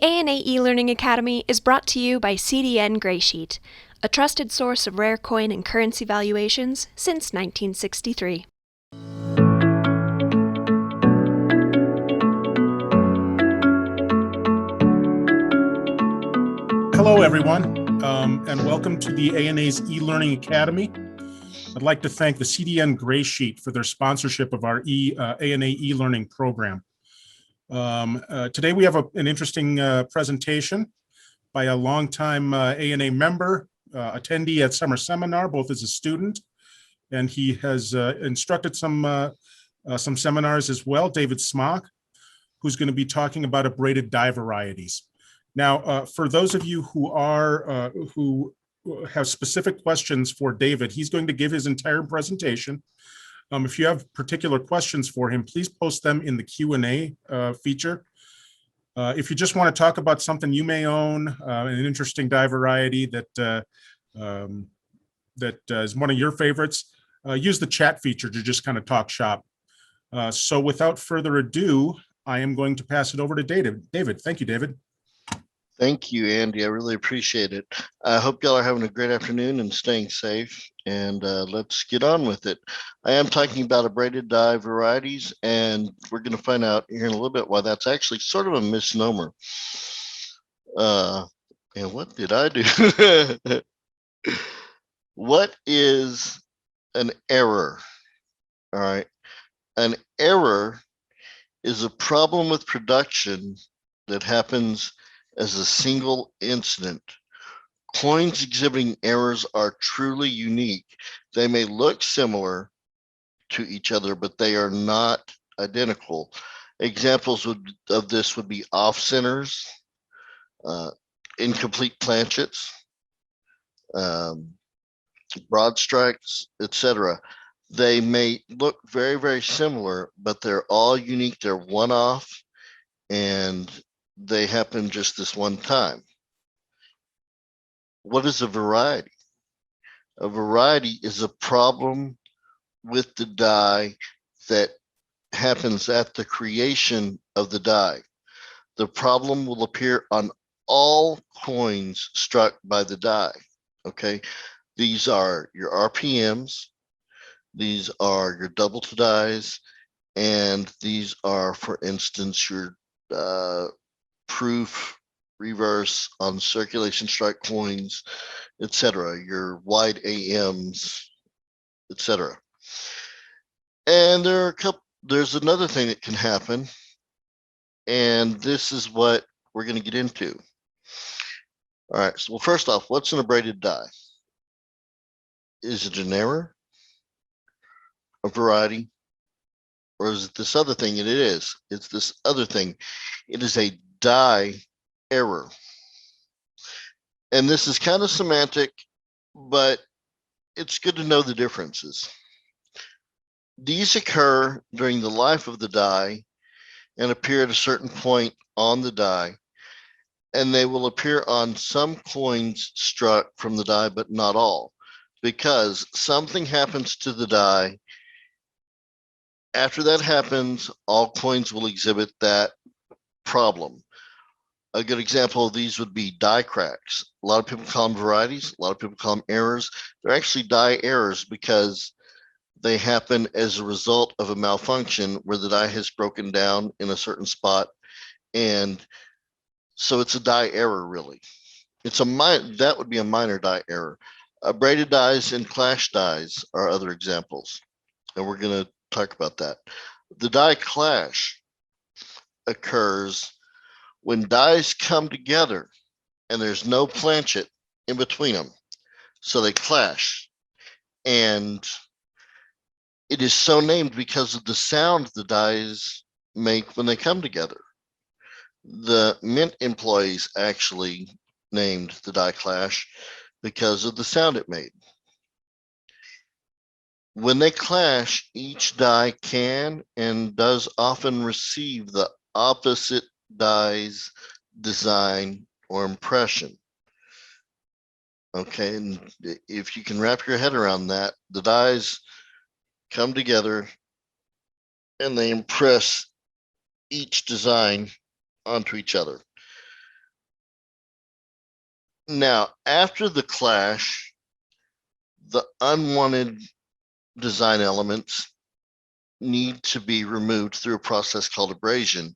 ANA eLearning Academy is brought to you by CDN Graysheet, a trusted source of rare coin and currency valuations since 1963. Hello, everyone, and welcome to the ANA's eLearning Academy. I'd like to thank the CDN Graysheet for their sponsorship of our ANA eLearning program. Today we have an interesting presentation by a longtime ANA member, attendee at summer seminar, both as a student, and he has instructed some seminars as well, David Smock, who's going to be talking about abraded die varieties. Now, for those of you who have specific questions for David, he's going to give his entire presentation. If you have particular questions for him, please post them in the Q&A feature. If you just want to talk about something you may own, an interesting die variety that is one of your favorites, use the chat feature to just kind of talk shop. So without further ado, I am going to pass it over to David. David, thank you, David. Thank you, Andy. I really appreciate it. I hope y'all are having a great afternoon and staying safe. And let's get on with it. I am talking about abraded die varieties, and we're going to find out here in a little bit why that's actually sort of a misnomer. And what did I do? What is an error? All right. An error is a problem with production that happens as a single incident. Coins exhibiting errors are truly unique. They may look similar to each other, but they are not identical. Examples of this would be off centers, incomplete planchets, broad strikes, etc. They may look very, very similar, but they're all unique. They're one-off, and they happen just this one time. What is a variety? A variety is a problem with the die that happens at the creation of the die. The problem will appear on all coins struck by the die. Okay, these are your RPMs, these are your double to dies, and these are, for instance, your proof reverse on circulation strike coins, etc., your wide AMs, etc. And there's another thing that can happen, and this is what we're going to get into. All right, so first off, what's an abraded die? Is it an error, a variety, or is it this other thing? And it is. It's this other thing. It is a die error. And this is kind of semantic, but it's good to know the differences. These occur during the life of the die and appear at a certain point on the die, and they will appear on some coins struck from the die, but not all, because something happens to the die. After that happens, all coins will exhibit that problem. A good example of these would be die cracks. A lot of people call them varieties. A lot of people call them errors. They're actually die errors because they happen as a result of a malfunction where the die has broken down in a certain spot. And so it's a die error, really. That would be a minor die error. Abraded dies and clash dies are other examples, and we're going to talk about that. The die clash occurs when dies come together and there's no planchet in between them. So they clash. And it is so named because of the sound the dies make when they come together. The mint employees actually named the die clash because of the sound it made. When they clash, each die can and does often receive the opposite die's design or impression. Okay, and if you can wrap your head around that, the dies come together and they impress each design onto each other. Now, after the clash, the unwanted design elements need to be removed through a process called abrasion.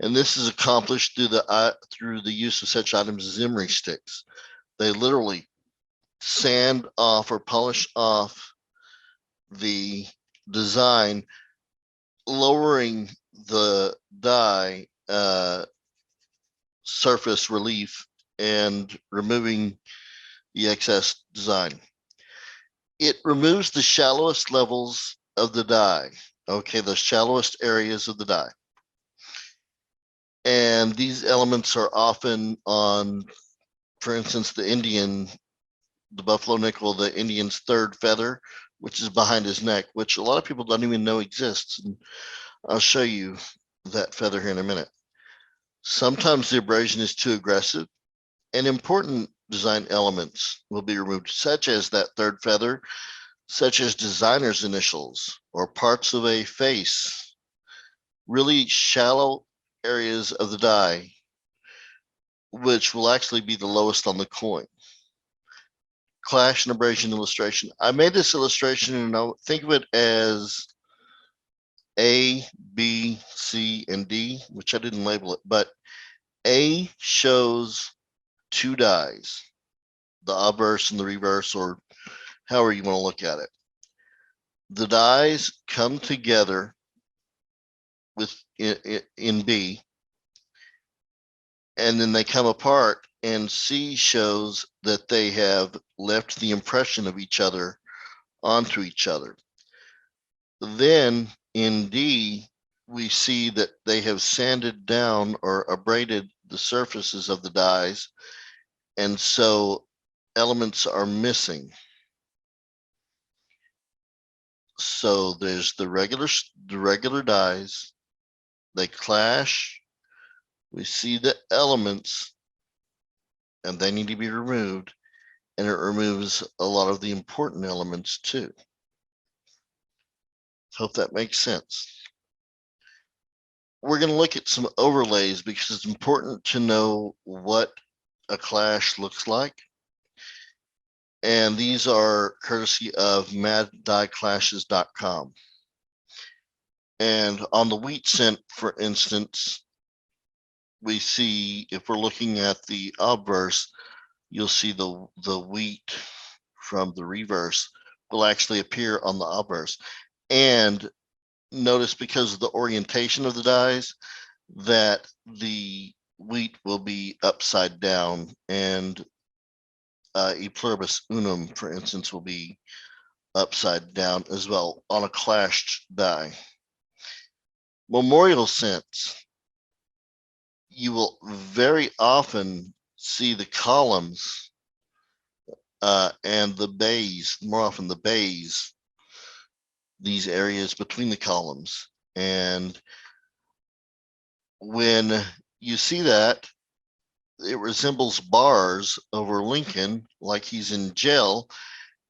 And this is accomplished through the use of such items as emery sticks. They literally sand off or polish off the design, lowering the die surface relief and removing the excess design. It removes the shallowest levels of the die. Okay, the shallowest areas of the die. And these elements are often on, for instance, the buffalo nickel, the Indian's third feather, which is behind his neck, which a lot of people don't even know exists. And I'll show you that feather here in a minute. Sometimes the abrasion is too aggressive, and important design elements will be removed, such as that third feather, such as designer's initials or parts of a face, really shallow areas of the die, which will actually be the lowest on the coin. Clash and abrasion illustration. I made this illustration and I'll think of it as A, B, C, and D, which I didn't label it, but A shows two dies, the obverse and the reverse, or however you want to look at it. The dies come together with in B, and then they come apart, and C shows that they have left the impression of each other onto each other. Then in D, we see that they have sanded down or abraded the surfaces of the dies, and so elements are missing. So there's the regular dies, they clash, we see the elements, and they need to be removed, and it removes a lot of the important elements too. Hope that makes sense. We're going to look at some overlays because it's important to know what a clash looks like. And these are courtesy of maddieclashes.com. And on the wheat cent, for instance, we see, if we're looking at the obverse, you'll see the wheat from the reverse will actually appear on the obverse. And notice, because of the orientation of the dies, that the wheat will be upside down, and E pluribus unum, for instance, will be upside down as well on a clashed die. Memorial cents, you will very often see the columns and the bays, more often the bays, these areas between the columns. And when you see that, it resembles bars over Lincoln, like he's in jail,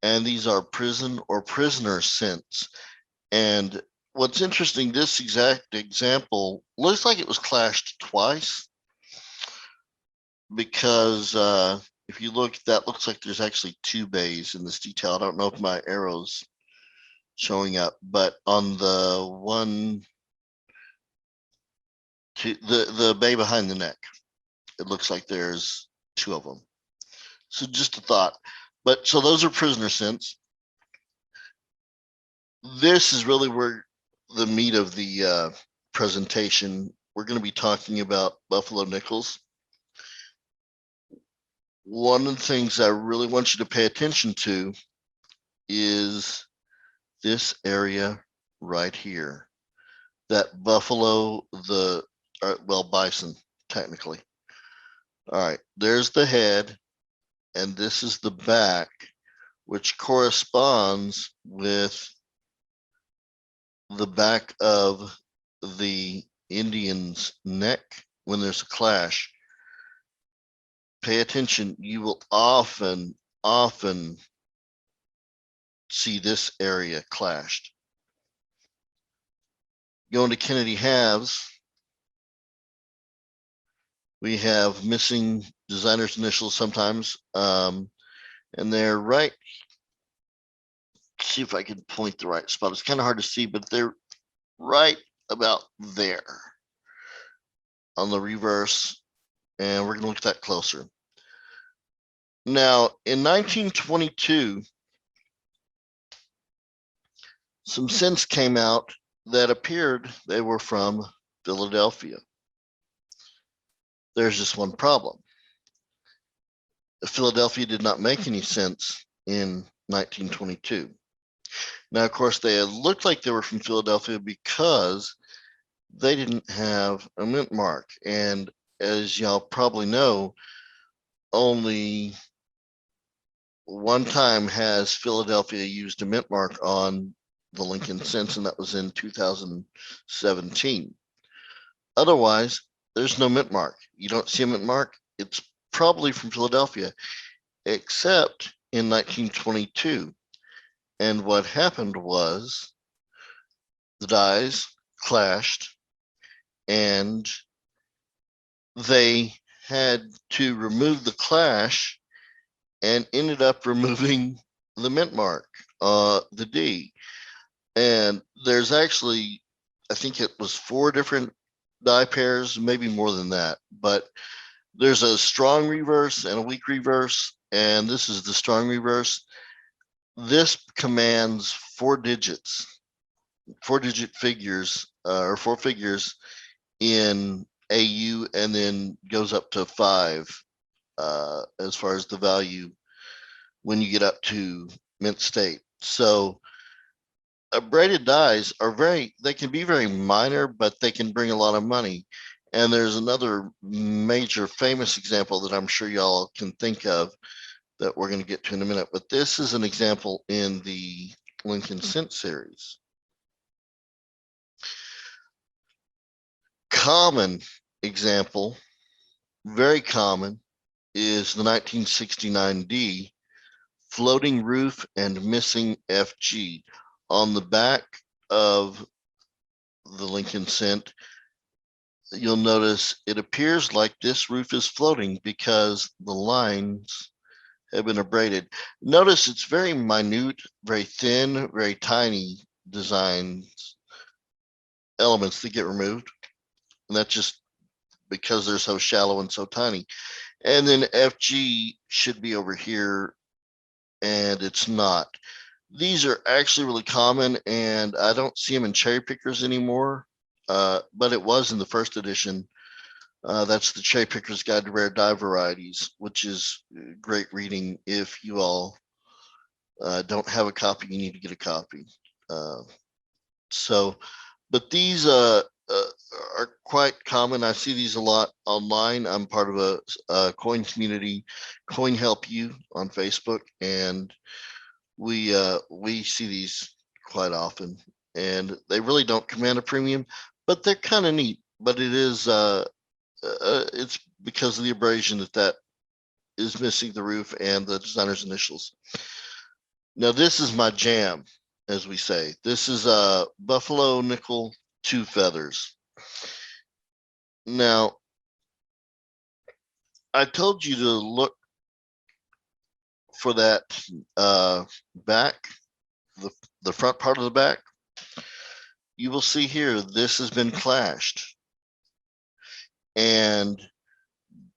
and these are prison or prisoner cents. And what's interesting, this exact example looks like it was clashed twice, because if you look, that looks like there's actually two bays in this detail. I don't know if my arrow's showing up, but on the one, the bay behind the neck, it looks like there's two of them. So just a thought. But so those are prisoner cents. This is really where the meat of the presentation. We're going to be talking about buffalo nickels. One of the things I really want you to pay attention to is this area right here. That buffalo, bison, technically. All right, there's the head, and this is the back, which corresponds with the back of the Indian's neck when there's a clash. Pay attention, you will often see this area clashed. Going to Kennedy halves, We have missing designer's initials sometimes, and they're right. See if I can point the right spot. It's kind of hard to see, but they're right about there on the reverse, and we're going to look at that closer. Now, in 1922, some scents came out that appeared they were from Philadelphia. There's just one problem. Philadelphia did not make any scents in 1922. Now, of course, they looked like they were from Philadelphia because they didn't have a mint mark. And as y'all probably know, only one time has Philadelphia used a mint mark on the Lincoln scents, and that was in 2017. Otherwise, there's no mint mark. You don't see a mint mark, it's probably from Philadelphia, except in 1922. And what happened was the dyes clashed, and they had to remove the clash and ended up removing the mint mark, the D. And there's actually, I think it was 4 different dye pairs, maybe more than that, but there's a strong reverse and a weak reverse, and this is the strong reverse. This commands 4 digits, 4-digit figures, or 4 figures in AU, and then goes up to 5 as far as the value when you get up to mint state. So abraded dyes are they can be very minor, but they can bring a lot of money. And there's another major famous example that I'm sure y'all can think of that we're going to get to in a minute, but this is an example in the Lincoln Scent series. Common example, very common, is the 1969D, floating roof and missing FG. On the back of the Lincoln Scent, you'll notice it appears like this roof is floating because the lines have been abraded. Notice it's very minute, very thin, very tiny designs, elements that get removed. And that's just because they're so shallow and so tiny. And then FG should be over here, and it's not. These are actually really common, and I don't see them in cherry pickers anymore, but it was in the first edition. That's the Cherry Picker's Guide to Rare Die Varieties, which is great reading. If you all don't have a copy, you need to get a copy. But these are quite common. I see these a lot online. I'm part of a coin community, Coin Help You on Facebook, and we see these quite often. And they really don't command a premium, but they're kind of neat. But it is it's because of the abrasion that is missing the roof and the designer's initials. Now this is my jam, as we say. This is a buffalo nickel 2 feathers. Now, I told you to look for that back, the front part of the back. You will see here, this has been clashed. And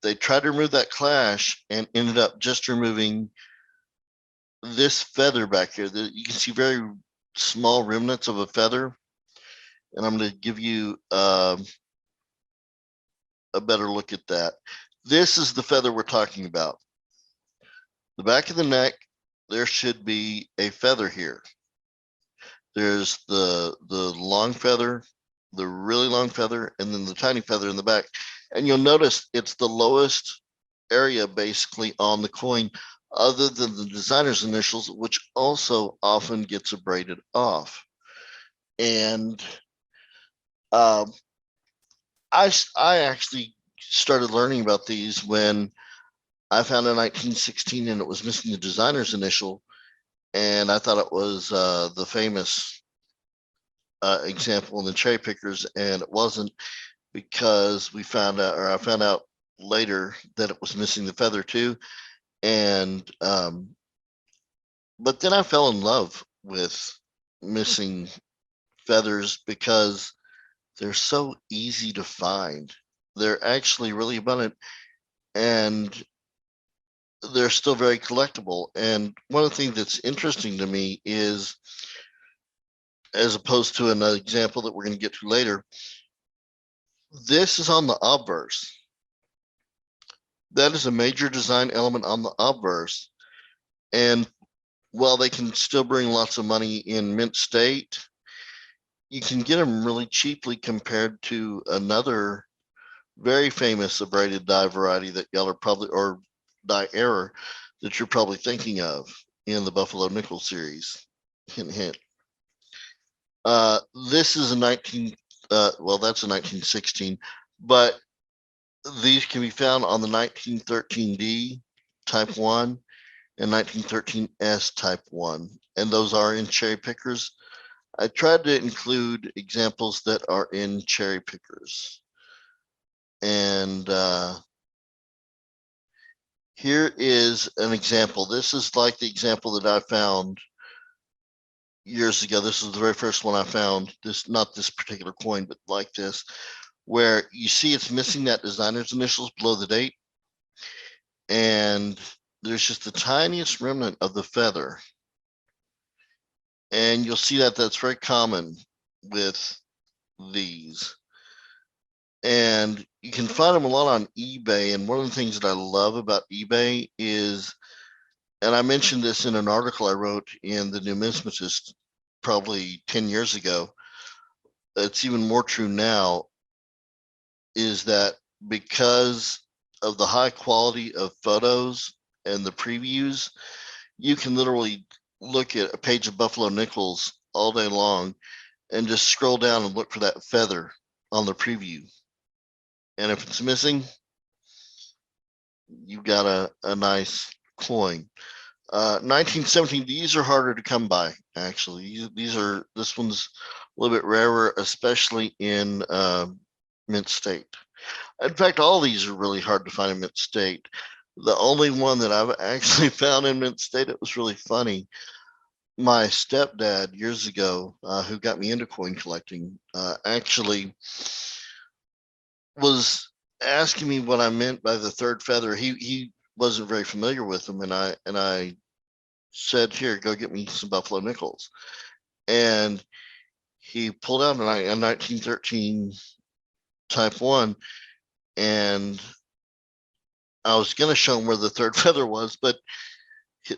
they tried to remove that clash and ended up just removing this feather back here. You can see very small remnants of a feather. And I'm going to give you a better look at that. This is the feather we're talking about. The back of the neck, there should be a feather here. There's the long feather, the really long feather, and then the tiny feather in the back. And you'll notice it's the lowest area basically on the coin, other than the designer's initials, which also often gets abraded off. And I actually started learning about these when I found a 1916 and it was missing the designer's initial, and I thought it was the famous example in the cherry pickers, and it wasn't, because we found out, or I found out later that it was missing the feather too. And but then I fell in love with missing feathers because they're so easy to find. They're actually really abundant, and they're still very collectible. And one of the things that's interesting to me is, as opposed to another example that we're going to get to later, this is on the obverse. That is a major design element on the obverse. And while they can still bring lots of money in mint state, you can get them really cheaply compared to another very famous abraded die variety that y'all are probably, or die error, that you're probably thinking of in the Buffalo Nickel series. Hint, hint. This is a 19, well, that's a 1916, but these can be found on the 1913D type 1 and 1913S type 1, and those are in cherry pickers. I tried to include examples that are in cherry pickers. And here is an example. This is like the example that I found years ago. This is the very first one I found. This, not this particular coin, but like this, where you see it's missing that designer's initials below the date. And there's just the tiniest remnant of the feather. And you'll see that that's very common with these. And you can find them a lot on eBay. And one of the things that I love about eBay is, and I mentioned this in an article I wrote in the Numismatist probably 10 years ago, it's even more true now, is that because of the high quality of photos and the previews, you can literally look at a page of Buffalo Nickels all day long and just scroll down and look for that feather on the preview. And if it's missing, you've got a nice coin. 1917, these are harder to come by, actually. This one's a little bit rarer, especially in mint state. In fact, all these are really hard to find in mint state. The only one that I've actually found in mint state, it was really funny. My stepdad years ago, who got me into coin collecting, actually was asking me what I meant by the third feather. He wasn't very familiar with them, and I said, "Here, go get me some Buffalo Nickels." And he pulled out a 1913 type 1, and I was going to show him where the third feather was, but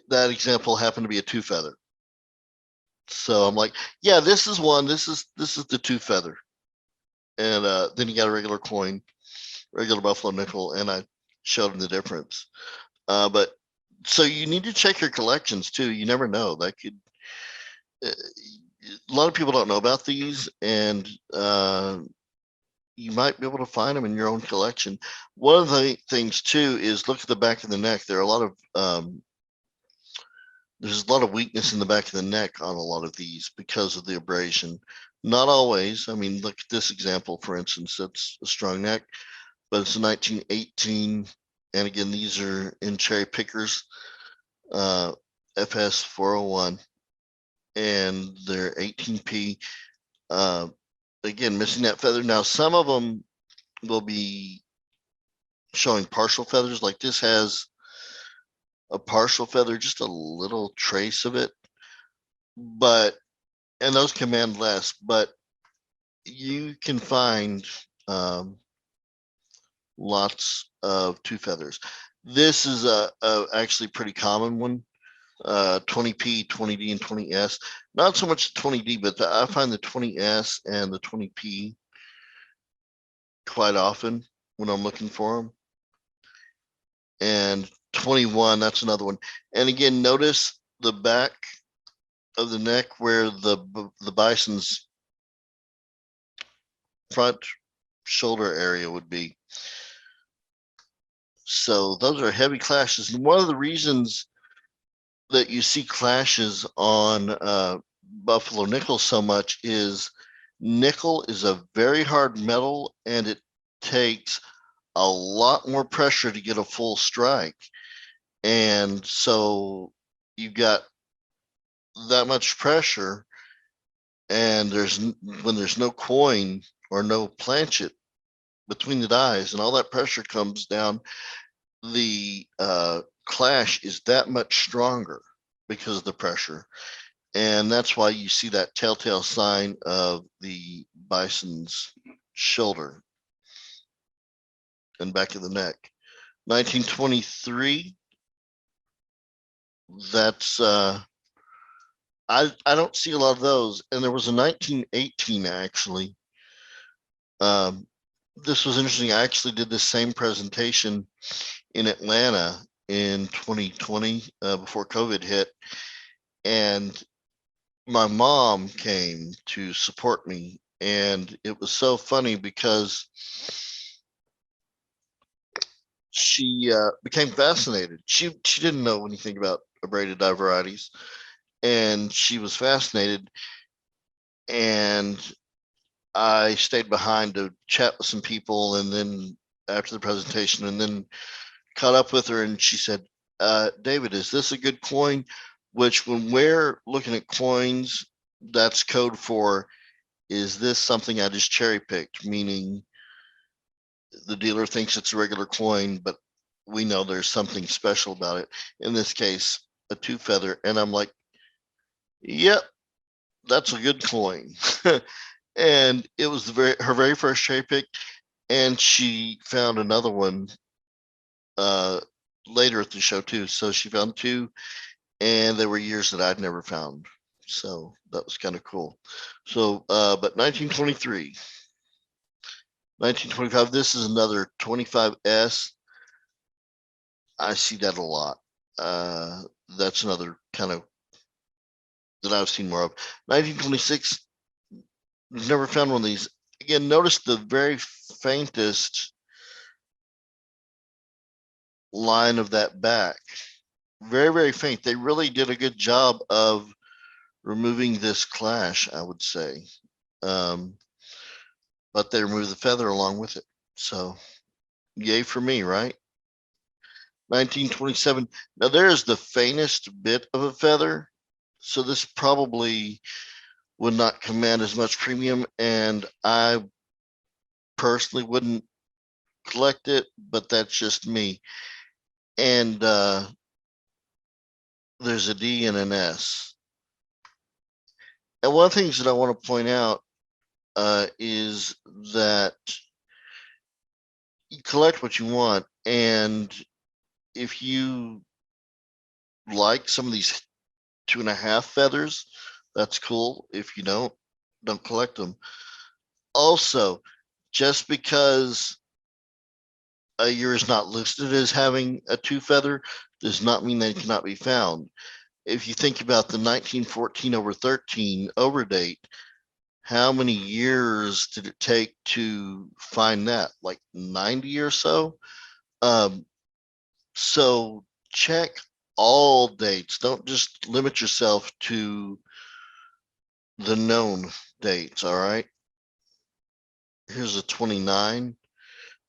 that example happened to be a 2 feather. So I'm like, yeah, this is one. This is the 2 feather. And then he got a regular coin, regular Buffalo nickel, and I showed him the difference. But so you need to check your collections too. You never know. That could. A lot of people don't know about these, and you might be able to find them in your own collection. One of the things too is look at the back of the neck. There are a lot of there's a lot of weakness in the back of the neck on a lot of these because of the abrasion. Not always. I mean, look at this example, for instance. That's a strong neck, but it's a 1918, and again, these are in cherry pickers, FS 401, and they're 18p. Again, missing that feather. Now, some of them will be showing partial feathers, like this has a partial feather, just a little trace of it, but, and those command less, but you can find lots of 2 feathers. This is a actually pretty common one, 20p, 20d, and 20s. Not so much 20d, but I find the 20s and the 20p quite often when I'm looking for them. And 21, that's another one. And again, notice the back of the neck where the bison's front shoulder area would be. So those are heavy clashes. And one of the reasons that you see clashes on Buffalo nickel so much is nickel is a very hard metal, and it takes a lot more pressure to get a full strike. And so you've got that much pressure, and when there's no coin or no planchet between the dies, and all that pressure comes down, the clash is that much stronger because of the pressure. And that's why you see that telltale sign of the bison's shoulder and back of the neck. 1923, that's I don't see a lot of those. And there was a 1918 actually. This was interesting. I actually did this same presentation in Atlanta in 2020 before COVID hit, and my mom came to support me, and it was so funny because she became fascinated. She didn't know anything about Abraded Die Varieties, and she was fascinated. And I stayed behind to chat with some people, and then after the presentation, and then caught up with her, and she said, David, is this a good coin? Which, when we're looking at coins, that's code for, is this something I just cherry picked? Meaning the dealer thinks it's a regular coin, but we know there's something special about it. In this case, a two feather. And I'm like, yep, that's a good coin. And it was her very first cherry pick. And she found another one later at the show too. So she found two, and they were years that I'd never found. So that was kind of cool. So, but 1923, 1925, this is another 25S. I see that a lot. That's another kind of that I've seen more of. 1926, never found one of these. Again, notice the very faintest line of that back. Very, very faint. They really did a good job of removing this clash, I would say. But they removed the feather along with it. So yay for me, right? 1927. Now there's the faintest bit of a feather. So this probably would not command as much premium, and I personally wouldn't collect it, but that's just me. And there's a D and an S. And one of the things that I want to point out is that you collect what you want, and if you like some of these 2.5 feathers, that's cool. If you don't collect them. Also, just because a year is not listed as having a 2 feather does not mean they cannot be found. If you think about the 1914 over 13 over date, how many years did it take to find that? Like 90 or so? So check all dates. Don't just limit yourself to the known dates, all right? Here's a 29.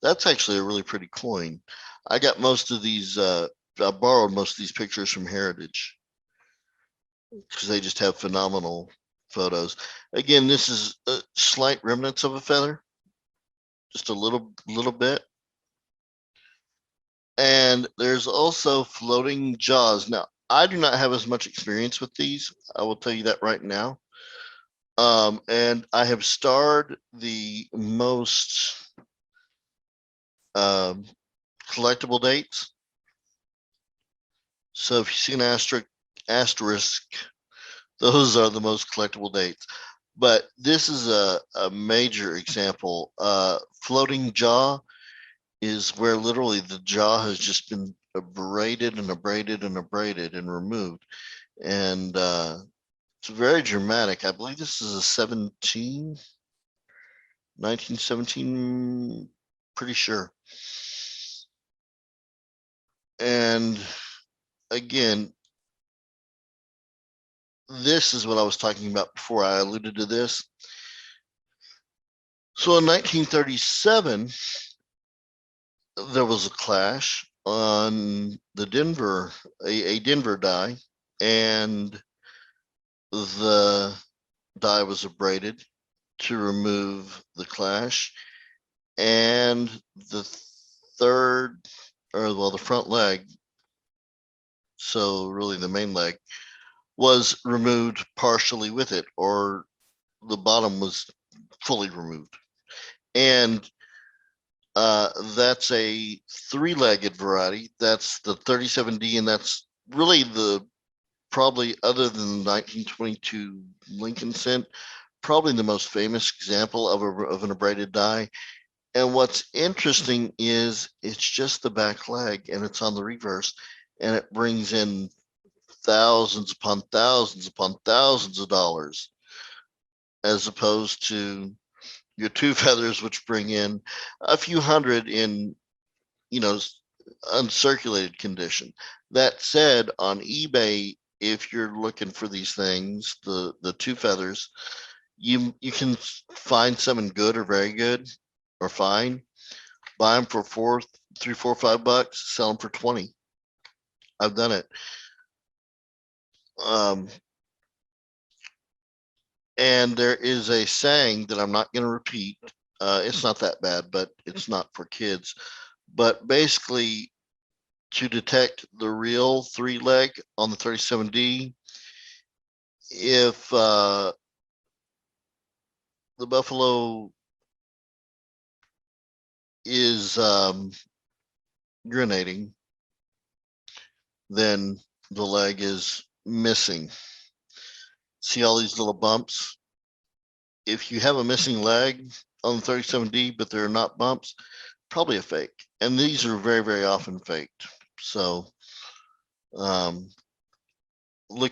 That's actually a really pretty coin. I got most of these, I borrowed most of these pictures from Heritage because they just have phenomenal photos. Again, this is slight remnants of a feather, just a little bit. And there's also floating jaws. Now, I do not have as much experience with these. I will tell you that right now. And I have starred the most collectible dates. So if you see an asterisk, those are the most collectible dates. But this is a major example. Floating jaw is where literally the jaw has just been abraded and abraded and abraded and removed. And it's very dramatic. I believe this is a 1917, pretty sure. And again, this is what I was talking about before. I alluded to this. So in 1937, there was a clash on the Denver, a Denver die, and the die was abraded to remove the clash, and the third, or well, the front leg, so really the main leg, was removed partially with it, or the bottom was fully removed. And that's a three-legged variety. That's the 37D, and that's really the probably, other than the 1922 Lincoln cent, probably the most famous example of an abraded die. And what's interesting is it's just the back leg, and it's on the reverse, and it brings in thousands upon thousands upon thousands of dollars, as opposed to your two feathers, which bring in a few hundred in, you know, uncirculated condition. That said, on eBay, if you're looking for these things, the two feathers, you can find some in good or very good or fine. Buy them for $3, $4, $5. Sell them for 20. I've done it. And there is a saying that I'm not going to repeat. It's not that bad, but it's not for kids. But basically, to detect the real three leg on the 37D, if the buffalo is urinating, then the leg is missing. See all these little bumps? If you have a missing leg on the 37D, but they're not bumps, probably a fake. And these are very, very often faked. So look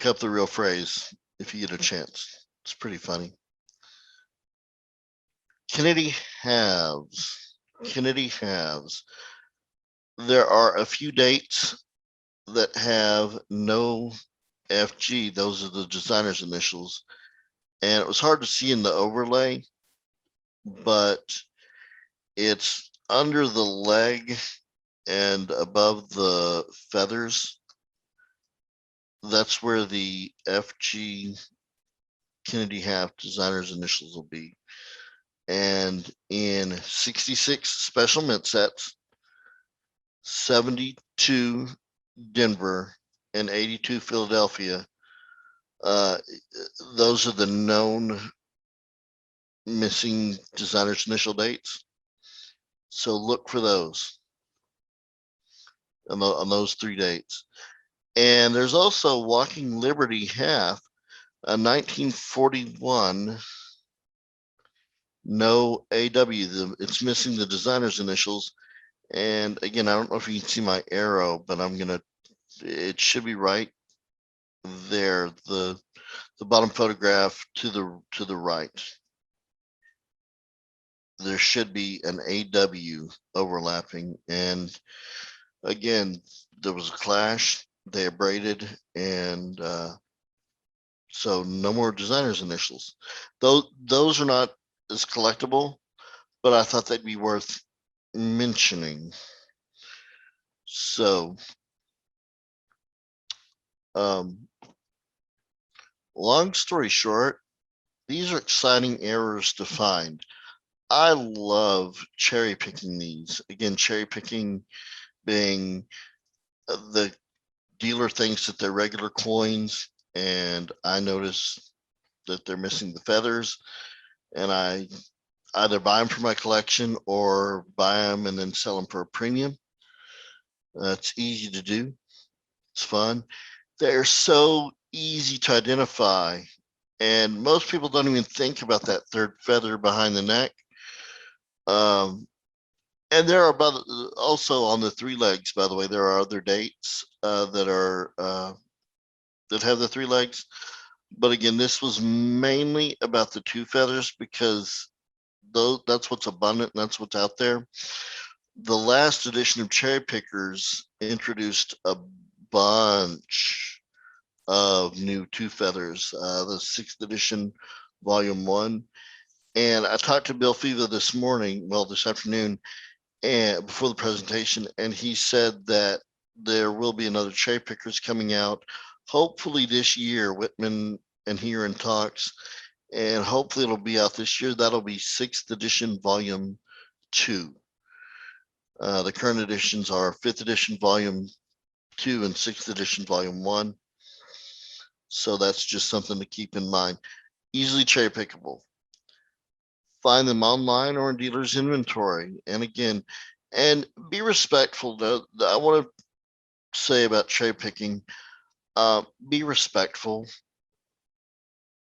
up the real phrase if you get a chance. It's pretty funny. Kennedy halves. Kennedy halves. There are a few dates that have no FG. Those are the designer's initials. And it was hard to see in the overlay, but it's under the leg and above the feathers. That's where the FG Kennedy half designer's initials will be. And in 66 special mint sets, 72 Denver, and 82 Philadelphia, those are the known missing designer's initial dates. So look for those on those three dates. And there's also Walking Liberty half, a 1941, no AW. It's missing the designer's initials. And again, I don't know if you can see my arrow, but it should be right there, the bottom photograph to the right. There should be an AW overlapping. And again, there was a clash, they abraded, and so no more designer's initials. Those are not as collectible, but I thought they'd be worth mentioning. So long story short, these are exciting errors to find. I love cherry picking these. Again, cherry picking being the dealer thinks that they're regular coins, and I notice that they're missing the feathers, and I either buy them for my collection or buy them and then sell them for a premium. It's easy to do. It's fun. They're so easy to identify, and most people don't even think about that third feather behind the neck. And there are also on the three legs, by the way, there are other dates that have the three legs. But again, this was mainly about the two feathers because that's what's abundant and that's what's out there. The last edition of Cherry Pickers introduced a bunch of new two feathers, the 6th edition, volume 1. And I talked to Bill Fiva this afternoon, and before the presentation, and he said that there will be another cherry pickers coming out, hopefully this year. Whitman and he are in talks, and hopefully it'll be out this year. That'll be 6th edition, volume 2. The current editions are 5th edition, volume 2, and 6th edition, volume 1. So that's just something to keep in mind. Easily cherry pickable. Find them online or in dealers' inventory. And again, and be respectful. I want to say about cherry picking, be respectful.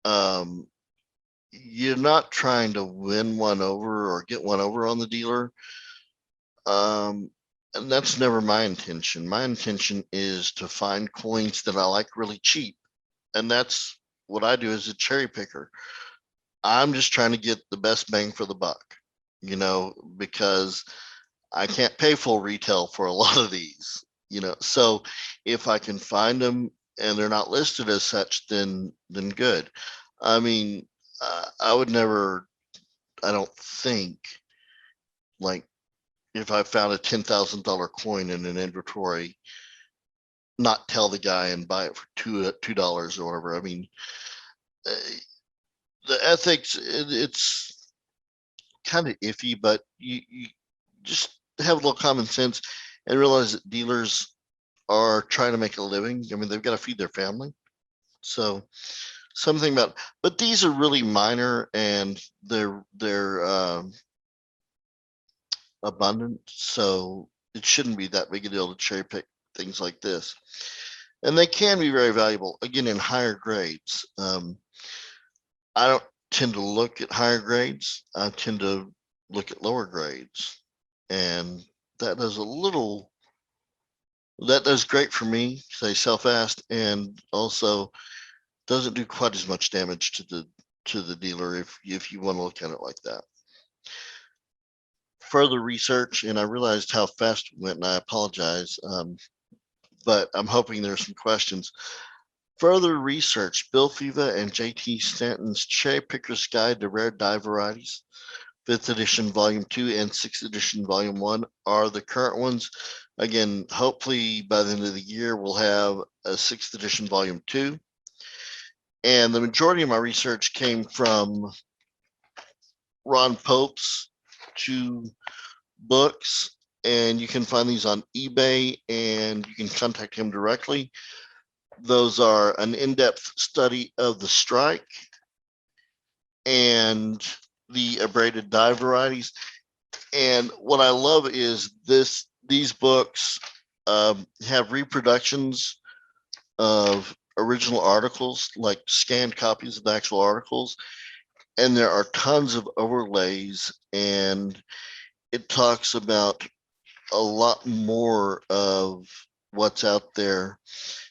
You're not trying to win one over or get one over on the dealer. And that's never my intention. My intention is to find coins that I like really cheap. And that's what I do as a cherry picker. I'm just trying to get the best bang for the buck, because I can't pay full retail for a lot of these, So if I can find them and they're not listed as such, then good. I mean, I would never, I don't think, like, if I found a $10,000 coin in an inventory, not tell the guy and buy it for $2 or whatever. I mean, the ethics, it's kind of iffy, but you just have a little common sense and realize that dealers are trying to make a living. I mean, they've got to feed their family. So something about, but these are really minor and they're abundant. So it shouldn't be that big a deal to cherry pick things like this. And they can be very valuable, again, in higher grades. I don't tend to look at higher grades. I tend to look at lower grades. And that does great for me, say self-ast, and also doesn't do quite as much damage to the dealer if you want to look at it like that. Further research, and I realized how fast we went, and I apologize, but I'm hoping there's some questions. Further research, Bill Fiva and JT Stanton's Cherry Picker's Guide to Rare Die Varieties, 5th edition, volume 2, and 6th edition, volume 1 are the current ones. Again, hopefully by the end of the year, we'll have a 6th edition, volume 2. And the majority of my research came from Ron Pope's 2 books, and you can find these on eBay, and you can contact him directly. Those are an in-depth study of the strike and the abraded die varieties. And what I love is these books have reproductions of original articles, like scanned copies of the actual articles, and there are tons of overlays, and it talks about a lot more of what's out there,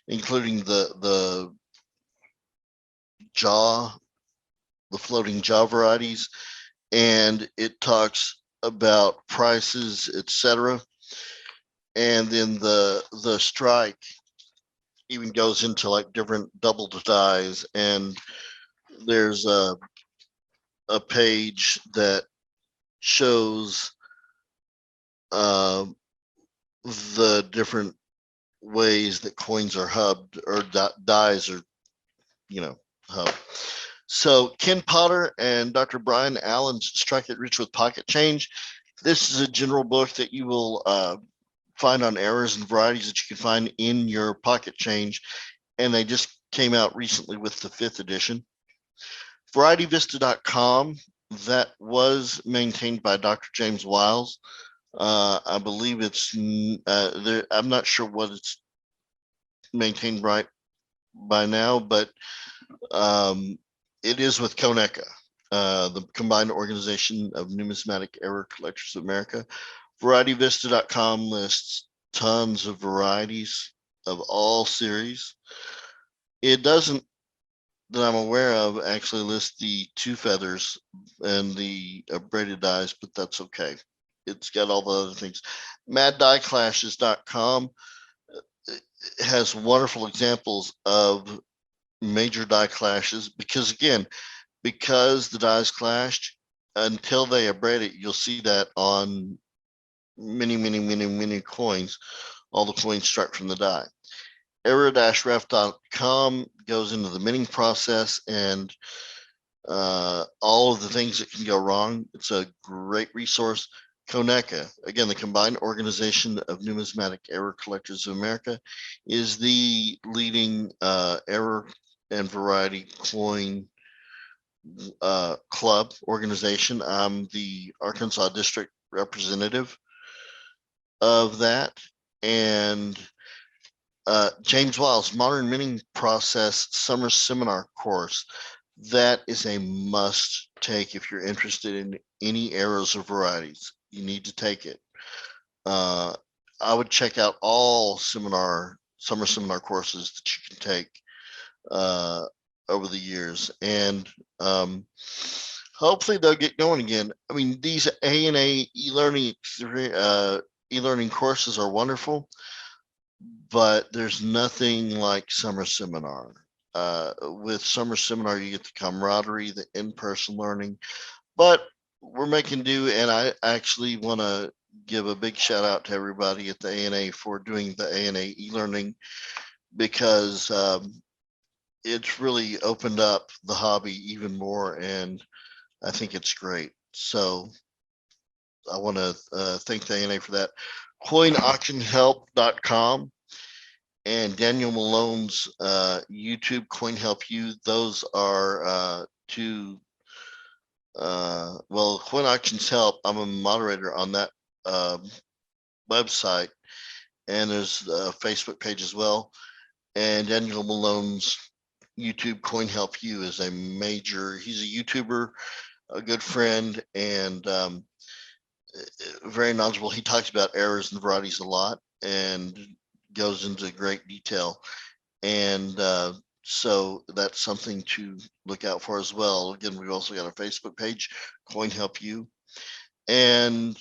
including the floating jaw varieties, and it talks about prices, etc. And then the strike even goes into like different double dies, and there's a page that shows the different ways that coins are hubbed or dies are, hubbed. So Ken Potter and Dr. Brian Allen's Strike It Rich with Pocket Change. This is a general book that you will find on errors and varieties that you can find in your pocket change. And they just came out recently with the 5th edition. VarietyVista.com, that was maintained by Dr. James Wiles. I believe it's there. I'm not sure what it's maintained right by now, but it is with CONECA, the Combined Organization of Numismatic Error Collectors of America. VarietyVista.com lists tons of varieties of all series. It doesn't, that I'm aware of, actually list the 2 feathers and the abraded dies, but that's okay. It's got all the other things. MadDieClashes.com has wonderful examples of major die clashes, because the dies clashed, until they abrade it, you'll see that on many coins, all the coins struck from the die. Error-ref.com goes into the minting process and all of the things that can go wrong. It's a great resource. CONECA, again, the Combined Organization of Numismatic Error Collectors of America, is the leading error and variety coin club organization. I'm the Arkansas district representative of that. And James Wiles' Modern Minting Process Summer Seminar course. That is a must take if you're interested in any errors or varieties. You need to take it. I would check out all summer seminar courses that you can take over the years, and hopefully they'll get going again. I mean, these ANA e-learning courses are wonderful, but there's nothing like summer seminar. With summer seminar, you get the camaraderie, the in-person learning, but we're making do. And I actually want to give a big shout out to everybody at the ANA for doing the ANA e-learning, because it's really opened up the hobby even more, and I think it's great. So I want to thank the ANA for that. CoinAuctionHelp.com and Daniel Malone's YouTube Coin Help You. Those are two. Well, Coin Auctions Help, I'm a moderator on that website, and there's a Facebook page as well. And Daniel Malone's YouTube Coin Help You is a major, he's a YouTuber, a good friend, and very knowledgeable. He talks about errors and varieties a lot and goes into great detail. And so that's something to look out for as well. Again, we've also got a Facebook page, Coin Help You. And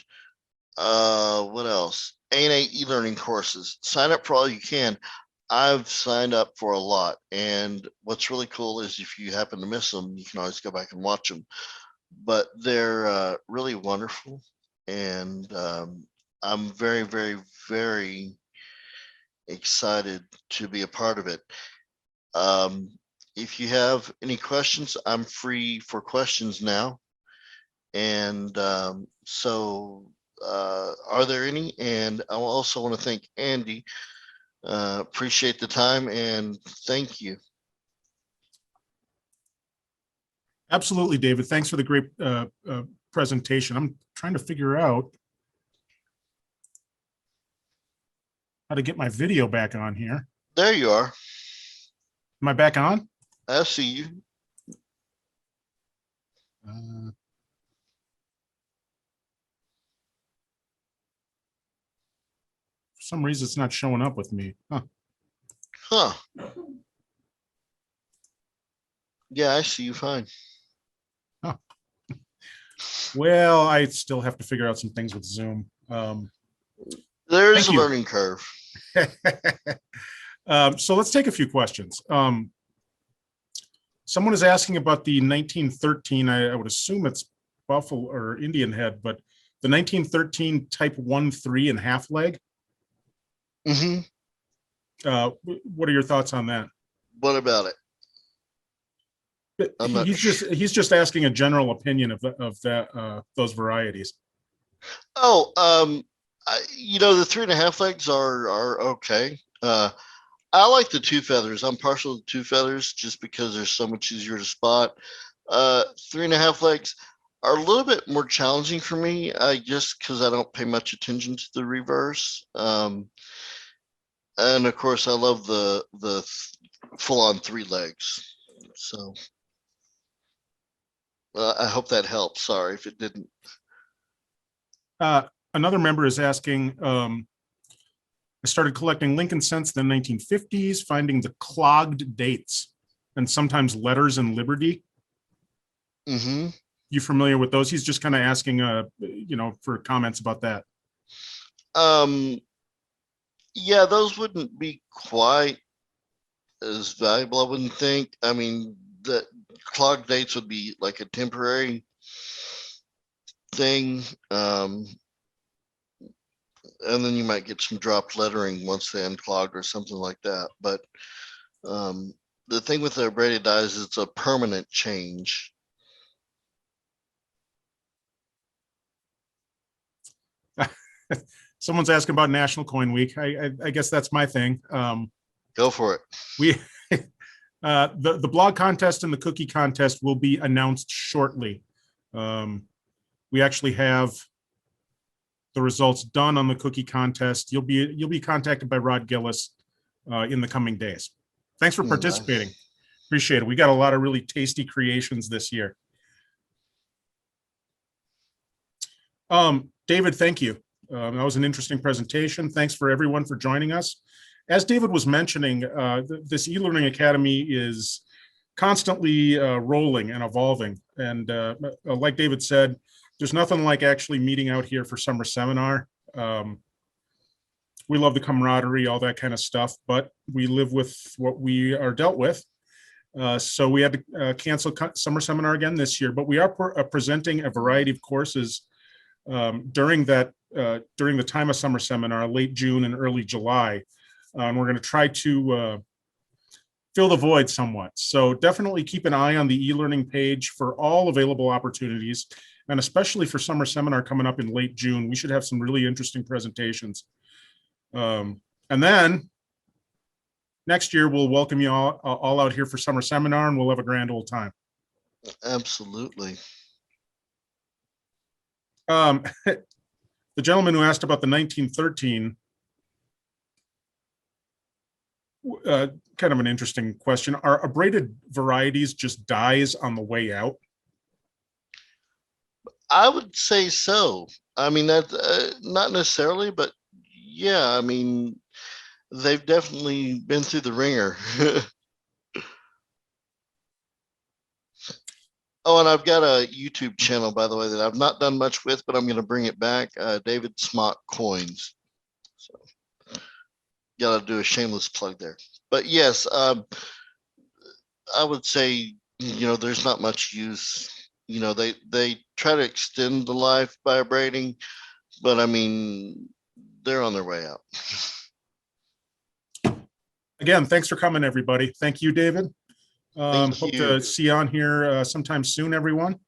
what else? ANA e-learning courses. Sign up for all you can. I've signed up for a lot. And what's really cool is if you happen to miss them, you can always go back and watch them. But they're really wonderful. And I'm very, very, very excited to be a part of it. If you have any questions, I'm free for questions now. And so are there any? And I also want to thank Andy. Appreciate the time and thank you. Absolutely, David. Thanks for the great presentation. I'm trying to figure out how to get my video back on here. There you are. Am I back on? I see you. For some reason, it's not showing up with me. Huh. Yeah, I see you fine. Huh. Well, I still have to figure out some things with Zoom. There's a learning curve. So let's take a few questions. Someone is asking about the 1913, I would assume it's Buffalo or Indian head, but the 1913 type 1-3 and half leg. Mm-hmm. What are your thoughts on that? What about it? He's just asking a general opinion of that those varieties. Oh, the 3.5 legs are okay. I like the 2 feathers. I'm partial to 2 feathers just because they're so much easier to spot. 3.5 legs are a little bit more challenging for me, just because I don't pay much attention to the reverse. And of course, I love the full-on 3 legs. So I hope that helps. Sorry if it didn't. Another member is asking, I started collecting Lincoln cents in the 1950s, finding the clogged dates and sometimes letters in Liberty. Mm-hmm. You familiar with those? He's just kind of asking, for comments about that. Yeah, those wouldn't be quite as valuable, I wouldn't think. I mean, the clogged dates would be like a temporary thing. and then you might get some dropped lettering once they unclogged or something like that. But the thing with the abraded dies is it's a permanent change. Someone's asking about National Coin Week. I guess that's my thing. Go for it. We the blog contest and the cookie contest will be announced shortly. We actually have the results done on the cookie contest. You'll be contacted by Rod Gillis in the coming days. Thanks for participating. Nice. Appreciate it. We got a lot of really tasty creations this year. David, thank you. That was an interesting presentation. Thanks for everyone for joining us. As David was mentioning, this eLearning Academy is constantly rolling and evolving. And like David said, there's nothing like actually meeting out here for summer seminar. We love the camaraderie, all that kind of stuff, but we live with what we are dealt with. So we had to cancel summer seminar again this year, but we are presenting a variety of courses during the time of summer seminar, late June and early July. And we're going to try to fill the void somewhat. So definitely keep an eye on the eLearning page for all available opportunities, and especially for summer seminar coming up in late June. We should have some really interesting presentations. And then next year, we'll welcome you all out here for summer seminar, and we'll have a grand old time. Absolutely. The gentleman who asked about the 1913, kind of an interesting question. Are abraded varieties just dies on the way out? I would say so. I mean, that not necessarily, but yeah, I mean, they've definitely been through the ringer. Oh, and I've got a YouTube channel, by the way, that I've not done much with, but I'm going to bring it back. David Smock Coins. So, got to do a shameless plug there. But yes, I would say, there's not much use. They try to extend the life by abrading, but I mean, they're on their way out. Again, thanks for coming, everybody. Thank you, David. Hope to see you on here sometime soon, everyone.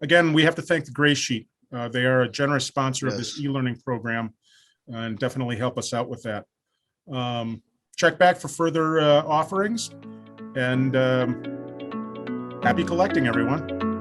Again, we have to thank the Gray Sheet. They are a generous sponsor of this e-learning program and definitely help us out with that. Check back for further offerings, and happy collecting, everyone.